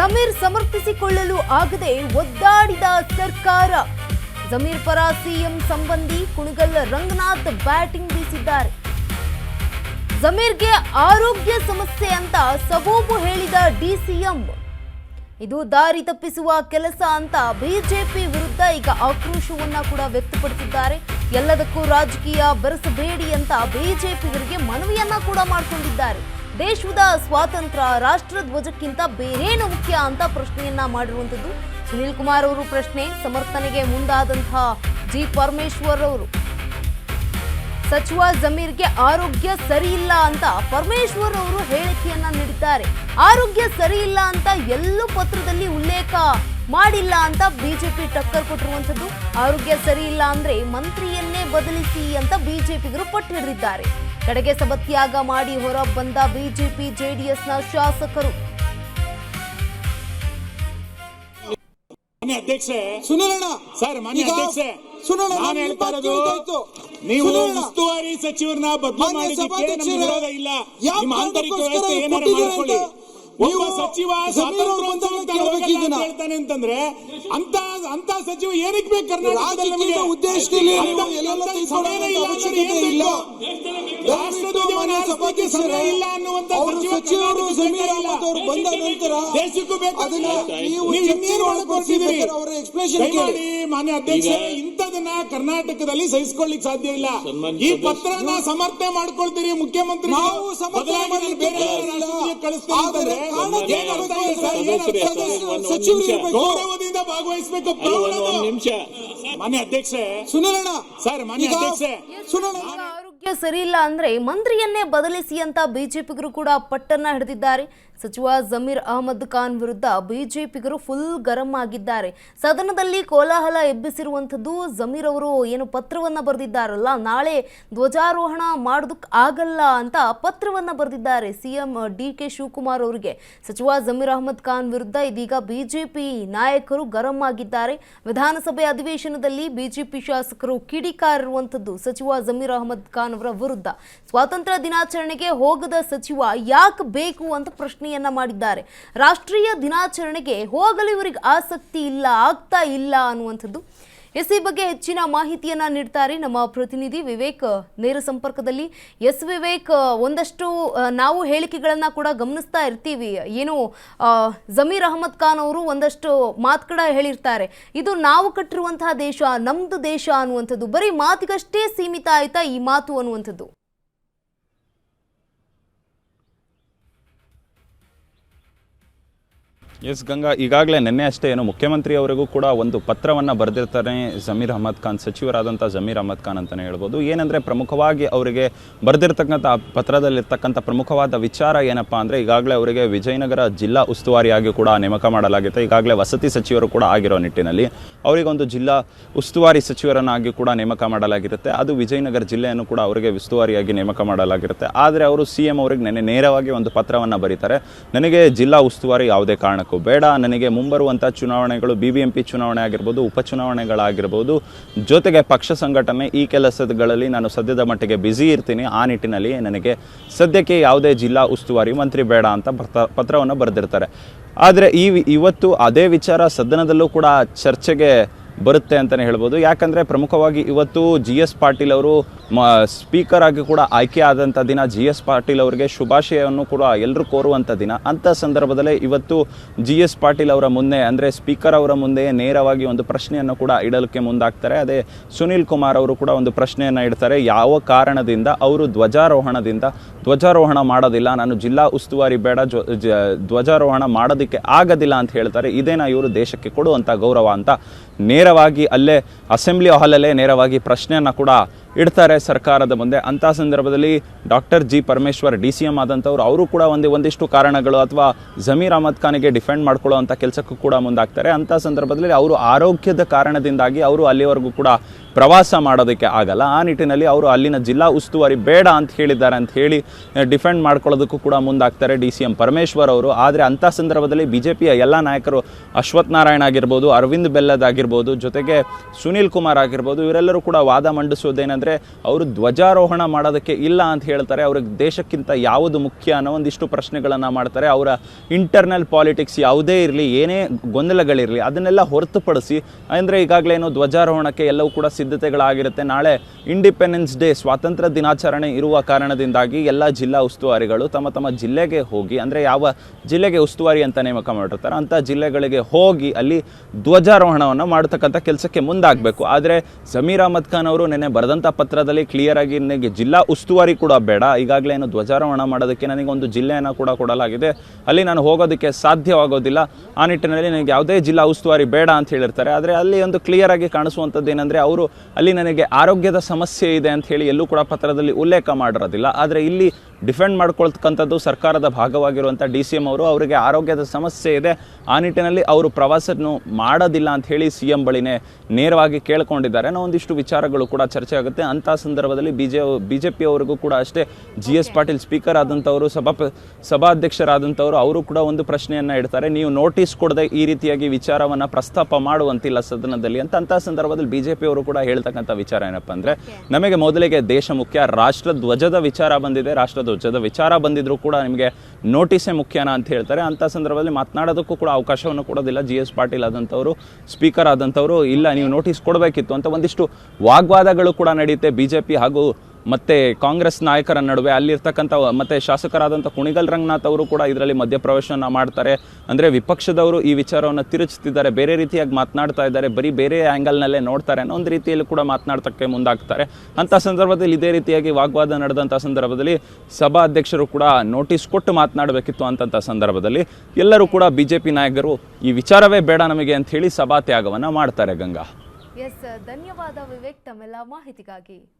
ಜಮೀರ್ ಸಮರ್ಥಿಸಿಕೊಳ್ಳಲು ಆಗದೆ ಒದ್ದಾಡಿದ ಸರ್ಕಾರ. ಜಮೀರ್ ಪರ ಸಿಎಂ ಸಂಬಂಧಿ ಕುಣಗಲ್ ರಂಗನಾಥ್ ಬ್ಯಾಟಿಂಗ್ ಬೀಸಿದ್ದಾರೆ. ಜಮೀರ್ಗೆ ಆರೋಗ್ಯ ಸಮಸ್ಯೆ ಅಂತ ಸಬೂಬು ಹೇಳಿದ ಡಿಸಿಎಂ. ಇದು ದಾರಿ ತಪ್ಪಿಸುವ ಕೆಲಸ ಅಂತ ಬಿಜೆಪಿ ವಿರುದ್ಧ ಈಗ ಆಕ್ರೋಶವನ್ನ ಕೂಡ ವ್ಯಕ್ತಪಡಿಸಿದ್ದಾರೆ. ಎಲ್ಲದಕ್ಕೂ ರಾಜಕೀಯ ಬೆರೆಸಬೇಡಿ ಅಂತ ಬಿಜೆಪಿಗರಿಗೆ ಮನವಿಯನ್ನ ಕೂಡ ಮಾಡಿಕೊಂಡಿದ್ದಾರೆ. ದೇಶದ ಸ್ವಾತಂತ್ರ್ಯ ರಾಷ್ಟ್ರ ಧ್ವಜಕ್ಕಿಂತ ಬೇರೇನು ಮುಖ್ಯ ಅಂತ ಪ್ರಶ್ನೆಯನ್ನ ಮಾಡಿರುವಂಥದ್ದು ಸುನೀಲ್ ಕುಮಾರ್ ಅವರು. ಪ್ರಶ್ನೆ ಸಮರ್ಥನೆಗೆ ಮುಂದಾದಂತಹ ಜಿ ಪರಮೇಶ್ವರ್ ಅವರು. ಸಚಿವ ಜಮೀರ್ಗೆ ಆರೋಗ್ಯ ಸರಿ ಇಲ್ಲ ಅಂತ ಪರಮೇಶ್ವರ್ ಅವರು ಹೇಳಿಕೆಯನ್ನ ನೀಡಿದ್ದಾರೆ. ಆರೋಗ್ಯ ಸರಿ ಇಲ್ಲ ಅಂತ ಎಲ್ಲೂ ಪತ್ರದಲ್ಲಿ ಉಲ್ಲೇಖ ಮಾಡಿಲ್ಲ ಅಂತ ಬಿಜೆಪಿ ಟಕ್ಕರ್ ಕೊಟ್ಟಿರುವಂಥದ್ದು. ಆರೋಗ್ಯ ಸರಿ ಇಲ್ಲ ಅಂದ್ರೆ ಮಂತ್ರಿಯನ್ನೇ ಬದಲಿಸಿ ಅಂತ ಬಿಜೆಪಿಗರು ಪಟ್ಟು ಹಿಡಿದಿದ್ದಾರೆ. ಕಡೆಗೆ ಸಭತ್ಯಾಗ ಮಾಡಿ ಹೊರ ಬಂದ ಬಿಜೆಪಿ ಜೆಡಿಎಸ್ನ ಶಾಸಕರು. ಅಧ್ಯಕ್ಷೆ ಸುನಿಲಣ್ಣ ಸರ್, ಮಾನ್ಯ ಅಧ್ಯಕ್ಷೆ ನಾನು ಹೇಳ್ತಾ ಇರೋದು, ನೀವು ಉಸ್ತುವಾರಿ ಸಚಿವರನ್ನ ಬದಲು ಮಾಡಿದ್ದಕ್ಕೆ ನಮ್ಗೆ ವಿರೋಧ ಇಲ್ಲ. ನಿಮ್ಮ ಆಂತರಿಕ ವ್ಯವಸ್ಥೆ ಏನಾರು ಮಾಡ್ಕೊಳ್ಳಿ. ಒಬ್ಬ ಸಚಿವ ಸ್ವಾತಂತ್ರ್ಯ ಹೇಳ್ತಾನೆ ಅಂತಂದ್ರೆ ಅಂತ ಸಚಿವ ಏನಕ್ಕೆ ಬೇಕು ಕರ್ನಾಟಕದಲ್ಲಿ? ನಮಗೆ ಉದ್ದೇಶದಲ್ಲಿ ಇಲ್ಲ ಅನ್ನುವಂತ ಸಚಿವರು ಬಂದ ನಂತರ ದೇಶಕ್ಕೂ ಬೇಕು. ಮಾನ್ಯ ಅಧ್ಯಕ್ಷ, ಇಂಥದನ್ನ ಕರ್ನಾಟಕದಲ್ಲಿ ಸಹಿಸಿಕೊಳ್ಳಿಕ್ ಸಾಧ್ಯ ಇಲ್ಲ. ಈ ಪತ್ರನ ಸಮರ್ಥನೆ ಮಾಡ್ಕೊಳ್ತೀರಿ ಮುಖ್ಯಮಂತ್ರಿ ಕಳಿಸ್ತಾರೆ. ಗೌರವದಿಂದ ಭಾಗವಹಿಸಬೇಕು. ಮಾನ್ಯ ಅಧ್ಯಕ್ಷೆ ಸುನಿಲಣ್ಣ ಸರ್, ಮಾನ್ಯ ಅಧ್ಯಕ್ಷೆ ಆರೋಗ್ಯ ಸರಿ ಇಲ್ಲ ಅಂದ್ರೆ ಮಂತ್ರಿಯನ್ನೇ ಬದಲಿಸಿ ಅಂತ ಬಿಜೆಪಿಗರು ಕೂಡ ಪಟ್ಟನ್ನ ಹಿಡಿದಿದ್ದಾರೆ. ಸಚಿವ ಜಮೀರ್ ಅಹಮದ್ ಖಾನ್ ವಿರುದ್ಧ ಬಿಜೆಪಿಗರು ಫುಲ್ ಗರಂ ಆಗಿದ್ದಾರೆ. ಸದನದಲ್ಲಿ ಕೋಲಾಹಲ ಎಬ್ಬಿಸಿರುವಂಥದ್ದು ಜಮೀರ್ ಅವರು ಏನು ಪತ್ರವನ್ನ ಬರೆದಿದ್ದಾರಲ್ಲ, ನಾಳೆ ಧ್ವಜಾರೋಹಣ ಮಾಡೋದಕ್ಕೆ ಆಗಲ್ಲ ಅಂತ ಪತ್ರವನ್ನ ಬರೆದಿದ್ದಾರೆ ಸಿಎಂ ಡಿ.ಕೆ. ಶಿವಕುಮಾರ್ ಅವರಿಗೆ. ಸಚಿವ ಜಮೀರ್ ಅಹಮದ್ ಖಾನ್ ವಿರುದ್ಧ ಇದೀಗ ಬಿಜೆಪಿ ನಾಯಕರು ಗರಂ ಆಗಿದ್ದಾರೆ. ವಿಧಾನಸಭೆ ಅಧಿವೇಶನದಲ್ಲಿ ಬಿಜೆಪಿ ಶಾಸಕರು ಕಿಡಿಕಾರಿರುವಂಥದ್ದು ಸಚಿವ ಜಮೀರ್ ಅಹಮದ್ ಖಾನ್ ಅವರ ವಿರುದ್ಧ. ಸ್ವಾತಂತ್ರ್ಯ ದಿನಾಚರಣೆಗೆ ಹೋಗದ ಸಚಿವ ಯಾಕೆ ಬೇಕು ಅಂತ ಪ್ರಶ್ನೆ ಮಾಡಿದ್ದಾರೆ. ರಾಷ್ಟ್ರೀಯ ದಿನಾಚರಣೆಗೆ ಹೋಗಲು ಇವರಿಗೆ ಆಸಕ್ತಿ ಇಲ್ಲ, ಆಗ್ತಾ ಇಲ್ಲ ಅನ್ನುವಂಥದ್ದು. ಈ ಬಗ್ಗೆ ಹೆಚ್ಚಿನ ಮಾಹಿತಿಯನ್ನ ನೀಡ್ತಾರೆ ನಮ್ಮ ಪ್ರತಿನಿಧಿ ವಿವೇಕ್ ನೇರ ಸಂಪರ್ಕದಲ್ಲಿ. ಎಸ್ ವಿವೇಕ್, ಒಂದಷ್ಟು ನಾವು ಹೇಳಿಕೆಗಳನ್ನ ಕೂಡ ಗಮನಿಸ್ತಾ ಇರ್ತೀವಿ. ಏನು ಜಮೀರ್ ಅಹಮದ್ ಖಾನ್ ಅವರು ಒಂದಷ್ಟು ಮಾತುಕಡ ಹೇಳಿರ್ತಾರೆ, ಇದು ನಾವು ಕಟ್ಟಿರುವಂತಹ ದೇಶ, ನಮ್ದು ದೇಶ ಅನ್ನುವಂಥದ್ದು. ಬರೀ ಮಾತಿಗಷ್ಟೇ ಸೀಮಿತ ಆಯ್ತಾ ಈ ಮಾತು ಅನ್ನುವಂಥದ್ದು? ಎಸ್ ಗಂಗಾ, ಈಗಾಗಲೇ ನಿನ್ನೆ ಅಷ್ಟೇ ಏನು ಮುಖ್ಯಮಂತ್ರಿ ಅವರಿಗೂ ಕೂಡ ಒಂದು ಪತ್ರವನ್ನು ಬರೆದಿರ್ತಾರೆ ಜಮೀರ್ ಅಹಮದ್ ಖಾನ್, ಸಚಿವರಾದಂಥ ಜಮೀರ್ ಅಹಮದ್ ಖಾನ್ ಅಂತಲೇ ಹೇಳ್ಬೋದು. ಏನಂದರೆ ಪ್ರಮುಖವಾಗಿ ಅವರಿಗೆ ಬರೆದಿರ್ತಕ್ಕಂಥ ಪತ್ರದಲ್ಲಿರ್ತಕ್ಕಂಥ ಪ್ರಮುಖವಾದ ವಿಚಾರ ಏನಪ್ಪ ಅಂದರೆ, ಈಗಾಗಲೇ ಅವರಿಗೆ ವಿಜಯನಗರ ಜಿಲ್ಲಾ ಉಸ್ತುವಾರಿಯಾಗಿ ಕೂಡ ನೇಮಕ ಮಾಡಲಾಗುತ್ತೆ. ಈಗಾಗಲೇ ವಸತಿ ಸಚಿವರು ಕೂಡ ಆಗಿರೋ ನಿಟ್ಟಿನಲ್ಲಿ ಅವರಿಗೊಂದು ಜಿಲ್ಲಾ ಉಸ್ತುವಾರಿ ಸಚಿವರನ್ನಾಗಿ ಕೂಡ ನೇಮಕ ಮಾಡಲಾಗಿರುತ್ತೆ. ಅದು ವಿಜಯನಗರ ಜಿಲ್ಲೆಯನ್ನು ಕೂಡ ಅವರಿಗೆ ಉಸ್ತುವಾರಿಯಾಗಿ ನೇಮಕ ಮಾಡಲಾಗಿರುತ್ತೆ. ಆದರೆ ಅವರು ಸಿಎಂ ಅವರಿಗೆ ನೆನ್ನೆ ನೇರವಾಗಿ ಒಂದು ಪತ್ರವನ್ನು ಬರೀತಾರೆ. ನನಗೆ ಜಿಲ್ಲಾ ಉಸ್ತುವಾರಿ ಯಾವುದೇ ಕಾರಣಕ್ಕೂ ಬೇಡ, ನನಗೆ ಮುಂಬರುವಂಥ ಚುನಾವಣೆಗಳು BBMP ಚುನಾವಣೆ ಆಗಿರ್ಬೋದು, ಉಪಚುನಾವಣೆಗಳಾಗಿರ್ಬೋದು, ಜೊತೆಗೆ ಪಕ್ಷ ಸಂಘಟನೆ ಈ ಕೆಲಸಗಳಲ್ಲಿ ನಾನು ಸದ್ಯದ ಮಟ್ಟಿಗೆ ಬ್ಯುಸಿ ಇರ್ತೀನಿ. ಆ ನಿಟ್ಟಿನಲ್ಲಿ ನನಗೆ ಸದ್ಯಕ್ಕೆ ಯಾವುದೇ ಜಿಲ್ಲಾ ಉಸ್ತುವಾರಿ ಮಂತ್ರಿ ಬೇಡ ಅಂತ ಪತ್ರವನ್ನು ಬರೆದಿರ್ತಾರೆ. ಆದರೆ ಇವತ್ತು ಅದೇ ವಿಚಾರ ಸದನದಲ್ಲೂ ಕೂಡ ಚರ್ಚೆಗೆ ಬರುತ್ತೆ ಅಂತಲೇ ಹೇಳ್ಬೋದು. ಯಾಕಂದರೆ ಪ್ರಮುಖವಾಗಿ ಇವತ್ತು GS ಪಾಟೀಲ್ ಅವರು ಸ್ಪೀಕರ್ ಆಗಿ ಕೂಡ ಆಯ್ಕೆ ಆದಂಥ ದಿನ. GS ಪಾಟೀಲ್ ಅವರಿಗೆ ಶುಭಾಶಯವನ್ನು ಕೂಡ ಎಲ್ಲರೂ ಕೋರುವಂಥ ದಿನ. ಅಂಥ ಸಂದರ್ಭದಲ್ಲೇ ಇವತ್ತು GS ಪಾಟೀಲ್ ಅವರ ಮುಂದೆ, ಅಂದರೆ ಸ್ಪೀಕರ್ ಅವರ ಮುಂದೆ ನೇರವಾಗಿ ಒಂದು ಪ್ರಶ್ನೆಯನ್ನು ಕೂಡ ಇಡಲಿಕ್ಕೆ ಮುಂದಾಗ್ತಾರೆ. ಅದೇ ಸುನೀಲ್ ಕುಮಾರ್ ಅವರು ಕೂಡ ಒಂದು ಪ್ರಶ್ನೆಯನ್ನು ಇಡ್ತಾರೆ. ಯಾವ ಕಾರಣದಿಂದ ಅವರು ಧ್ವಜಾರೋಹಣ ಮಾಡೋದಿಲ್ಲ, ನಾನು ಜಿಲ್ಲಾ ಉಸ್ತುವಾರಿ ಬೇಡ, ಧ್ವಜಾರೋಹಣ ಮಾಡೋದಕ್ಕೆ ಆಗೋದಿಲ್ಲ ಅಂತ ಹೇಳ್ತಾರೆ. ಇದೇನಾ ಇವರು ದೇಶಕ್ಕೆ ಕೊಡುವಂಥ ಗೌರವ ಅಂತ ನೇರವಾಗಿ ಅಲ್ಲೇ ಅಸೆಂಬ್ಲಿ ಹಾಲಲ್ಲೇ ನೇರವಾಗಿ ಪ್ರಶ್ನೆಯನ್ನು ಕೂಡ ಇಡ್ತಾರೆ ಸರ್ಕಾರದ ಮುಂದೆ. ಅಂಥ ಸಂದರ್ಭದಲ್ಲಿ ಡಾಕ್ಟರ್ ಜಿ ಪರಮೇಶ್ವರ್ DCM ಆದಂಥವ್ರು ಅವರು ಕೂಡ ಒಂದಿಷ್ಟು ಕಾರಣಗಳು ಅಥವಾ ಜಮೀರ್ ಅಹಮದ್ ಖಾನಿಗೆ ಡಿಫೆಂಡ್ ಮಾಡ್ಕೊಳ್ಳುವಂಥ ಕೆಲಸಕ್ಕೂ ಕೂಡ ಮುಂದಾಗ್ತಾರೆ. ಅಂಥ ಸಂದರ್ಭದಲ್ಲಿ ಅವರು ಆರೋಗ್ಯದ ಕಾರಣದಿಂದಾಗಿ ಅವರು ಅಲ್ಲಿವರೆಗೂ ಕೂಡ ಪ್ರವಾಸ ಮಾಡೋದಕ್ಕೆ ಆಗಲ್ಲ. ಆ ನಿಟ್ಟಿನಲ್ಲಿ ಅವರು ಅಲ್ಲಿನ ಜಿಲ್ಲಾ ಉಸ್ತುವಾರಿ ಬೇಡ ಅಂತ ಹೇಳಿದ್ದಾರೆ ಅಂತ ಹೇಳಿ ಡಿಫೆಂಡ್ ಮಾಡ್ಕೊಳ್ಳೋದಕ್ಕೂ ಕೂಡ ಮುಂದಾಗ್ತಾರೆ DCM ಪರಮೇಶ್ವರ್ ಅವರು. ಆದರೆ ಅಂಥ ಸಂದರ್ಭದಲ್ಲಿ BJPಯ ಎಲ್ಲ ನಾಯಕರು, ಅಶ್ವಥ್ ನಾರಾಯಣ ಆಗಿರ್ಬೋದು, ಅರವಿಂದ್ ಬೆಲ್ಲದ್ ಆಗಿರ್ಬೋದು, ಜೊತೆಗೆ ಸುನೀಲ್ ಕುಮಾರ್ ಆಗಿರ್ಬೋದು, ಇವರೆಲ್ಲರೂ ಕೂಡ ವಾದ ಮಂಡಿಸೋದೇನೆಂದರೆ ಅಂದರೆ ಅವರು ಧ್ವಜಾರೋಹಣ ಮಾಡೋದಕ್ಕೆ ಇಲ್ಲ ಅಂತ ಹೇಳ್ತಾರೆ. ಅವ್ರಿಗೆ ದೇಶಕ್ಕಿಂತ ಯಾವುದು ಮುಖ್ಯ ಅನ್ನೋ ಒಂದಿಷ್ಟು ಪ್ರಶ್ನೆಗಳನ್ನು ಮಾಡ್ತಾರೆ. ಅವರ ಇಂಟರ್ನಲ್ ಪಾಲಿಟಿಕ್ಸ್ ಯಾವುದೇ ಇರಲಿ, ಏನೇ ಗೊಂದಲಗಳಿರಲಿ, ಅದನ್ನೆಲ್ಲ ಹೊರತುಪಡಿಸಿ ಅಂದರೆ ಈಗಾಗಲೇ ಏನು ಧ್ವಜಾರೋಹಣಕ್ಕೆ ಎಲ್ಲವೂ ಕೂಡ ಸಿದ್ಧತೆಗಳಾಗಿರುತ್ತೆ. ನಾಳೆ ಇಂಡಿಪೆಂಡೆನ್ಸ್ ಡೇ, ಸ್ವಾತಂತ್ರ್ಯ ದಿನಾಚರಣೆ ಇರುವ ಕಾರಣದಿಂದಾಗಿ ಎಲ್ಲ ಜಿಲ್ಲಾ ಉಸ್ತುವಾರಿಗಳು ತಮ್ಮ ತಮ್ಮ ಜಿಲ್ಲೆಗೆ ಹೋಗಿ, ಅಂದರೆ ಯಾವ ಜಿಲ್ಲೆಗೆ ಉಸ್ತುವಾರಿ ಅಂತ ನೇಮಕ ಮಾಡಿರ್ತಾರೆ ಅಂಥ ಜಿಲ್ಲೆಗಳಿಗೆ ಹೋಗಿ ಅಲ್ಲಿ ಧ್ವಜಾರೋಹಣವನ್ನು ಮಾಡತಕ್ಕಂಥ ಕೆಲಸಕ್ಕೆ ಮುಂದಾಗಬೇಕು. ಆದರೆ ಜಮೀರ್ ಅಹಮದ್ ಖಾನ್ ಅವರು ನೆನ್ನೆ ಬರೆದಂಥ ಪತ್ರದಲ್ಲಿ ಕ್ಲಿಯರ್ ಆಗಿ ನನಗೆ ಜಿಲ್ಲಾ ಉಸ್ತುವಾರಿ ಕೂಡ ಬೇಡ, ಈಗಾಗಲೇ ಏನು ಧ್ವಜಾರೋಹಣ ಮಾಡೋದಕ್ಕೆ ನನಗೊಂದು ಜಿಲ್ಲೆಯನ್ನು ಕೂಡ ಕೊಡಲಾಗಿದೆ, ಅಲ್ಲಿ ನಾನು ಹೋಗೋದಕ್ಕೆ ಸಾಧ್ಯವಾಗೋದಿಲ್ಲ, ಆ ನಿಟ್ಟಿನಲ್ಲಿ ನನಗೆ ಯಾವುದೇ ಜಿಲ್ಲಾ ಉಸ್ತುವಾರಿ ಬೇಡ ಅಂತ ಹೇಳಿರ್ತಾರೆ. ಆದರೆ ಅಲ್ಲಿ ಒಂದು ಕ್ಲಿಯರ್ ಆಗಿ ಕಾಣಿಸುವಂಥದ್ದು ಏನಂದರೆ ಅವರು ಅಲ್ಲಿ ನನಗೆ ಆರೋಗ್ಯದ ಸಮಸ್ಯೆ ಇದೆ ಅಂತ ಹೇಳಿ ಎಲ್ಲೂ ಕೂಡ ಪತ್ರದಲ್ಲಿ ಉಲ್ಲೇಖ ಮಾಡಿರೋದಿಲ್ಲ. ಆದರೆ ಇಲ್ಲಿ ಡಿಫೆಂಡ್ ಮಾಡ್ಕೊಳ್ತಕ್ಕಂಥದ್ದು ಸರ್ಕಾರದ ಭಾಗವಾಗಿರುವಂಥ DCM ಅವರು ಅವರಿಗೆ ಆರೋಗ್ಯದ ಸಮಸ್ಯೆ ಇದೆ, ಆ ನಿಟ್ಟಿನಲ್ಲಿ ಅವರು ಪ್ರವಾಸವನ್ನು ಮಾಡೋದಿಲ್ಲ ಅಂತ ಹೇಳಿ CM ಬಳಿನೇ ನೇರವಾಗಿ ಕೇಳ್ಕೊಂಡಿದ್ದಾರೆ ಅನ್ನೋ ಒಂದಿಷ್ಟು ವಿಚಾರಗಳು ಕೂಡ ಚರ್ಚೆ ಆಗುತ್ತೆ. ಅಂಥ ಸಂದರ್ಭದಲ್ಲಿ BJP ಅವರಿಗೂ ಕೂಡ ಅಷ್ಟೇ GS ಪಾಟೀಲ್ ಸ್ಪೀಕರ್ ಆದಂಥವರು, ಸಭಾಧ್ಯಕ್ಷರಾದಂಥವರು ಅವರು ಕೂಡ ಒಂದು ಪ್ರಶ್ನೆಯನ್ನು ಇಡ್ತಾರೆ, ನೀವು ನೋಟಿಸ್ ಕೊಡದೆ ಈ ರೀತಿಯಾಗಿ ವಿಚಾರವನ್ನು ಪ್ರಸ್ತಾಪ ಮಾಡುವಂತಿಲ್ಲ ಸದನದಲ್ಲಿ ಅಂತ. ಅಂಥ ಸಂದರ್ಭದಲ್ಲಿ BJP ಅವರು ಕೂಡ ಹೇಳ್ತಕ್ಕಂಥ ವಿಚಾರ ಏನಪ್ಪ ಅಂದರೆ, ನಮಗೆ ಮೊದಲಿಗೆ ದೇಶ ಮುಖ್ಯ, ರಾಷ್ಟ್ರ ಧ್ವಜದ ವಿಚಾರ ಬಂದಿದೆ, ರಾಷ್ಟ್ರ ಧ್ವಜದ ವಿಚಾರ ಬಂದಿದ್ರು ಕೂಡ ನಿಮಗೆ ನೋಟಿಸೇ ಮುಖ್ಯನಾ ಅಂತ ಹೇಳ್ತಾರೆ. ಅಂಥ ಸಂದರ್ಭದಲ್ಲಿ ಮಾತನಾಡೋದಕ್ಕೂ ಕೂಡ ಅವಕಾಶವನ್ನು ಕೊಡೋದಿಲ್ಲ GS ಪಾಟೀಲ್ ಆದಂಥವರು, ಸ್ಪೀಕರ್ ಆದಂಥವರು. ಇಲ್ಲ, ನೀವು ನೋಟಿಸ್ ಕೊಡಬೇಕಿತ್ತು ಅಂತ ಒಂದಿಷ್ಟು ವಾಗ್ವಾದಗಳು ಕೂಡ ನಡೆಯುತ್ತೆ BJP ಹಾಗೂ ಮತ್ತು ಕಾಂಗ್ರೆಸ್ ನಾಯಕರ ನಡುವೆ. ಅಲ್ಲಿರ್ತಕ್ಕಂಥ ಮತ್ತು ಶಾಸಕರಾದಂಥ ಕುಣಿಗಲ್ ರಂಗನಾಥ್ ಅವರು ಕೂಡ ಇದರಲ್ಲಿ ಮಧ್ಯಪ್ರವೇಶವನ್ನು ಮಾಡ್ತಾರೆ. ಅಂದರೆ ವಿಪಕ್ಷದವರು ಈ ವಿಚಾರವನ್ನು ತಿರುಚುತ್ತಿದ್ದಾರೆ, ಬೇರೆ ರೀತಿಯಾಗಿ ಮಾತನಾಡ್ತಾ ಇದ್ದಾರೆ, ಬರೀ ಬೇರೆ ಆ್ಯಂಗಲ್ನಲ್ಲೇ ನೋಡ್ತಾರೆ ಅನ್ನೋ ಒಂದು ರೀತಿಯಲ್ಲಿ ಕೂಡ ಮಾತನಾಡ್ತಕ್ಕೆ ಮುಂದಾಗ್ತಾರೆ. ಅಂಥ ಸಂದರ್ಭದಲ್ಲಿ ಇದೇ ರೀತಿಯಾಗಿ ವಾಗ್ವಾದ ನಡೆದಂಥ ಸಂದರ್ಭದಲ್ಲಿ ಸಭಾಧ್ಯಕ್ಷರು ಕೂಡ ನೋಟಿಸ್ ಕೊಟ್ಟು ಮಾತನಾಡಬೇಕಿತ್ತು. ಅಂಥ ಸಂದರ್ಭದಲ್ಲಿ ಎಲ್ಲರೂ ಕೂಡ BJP ನಾಯಕರು ಈ ವಿಚಾರವೇ ಬೇಡ ನಮಗೆ ಅಂತ ಹೇಳಿ ಸಭಾತ್ಯಾಗವನ್ನು ಮಾಡ್ತಾರೆ. ಗಂಗಾ, ಧನ್ಯವಾದ ವಿವೇಕ್ ತಮ್ಮೆಲ್ಲ ಮಾಹಿತಿಗಾಗಿ.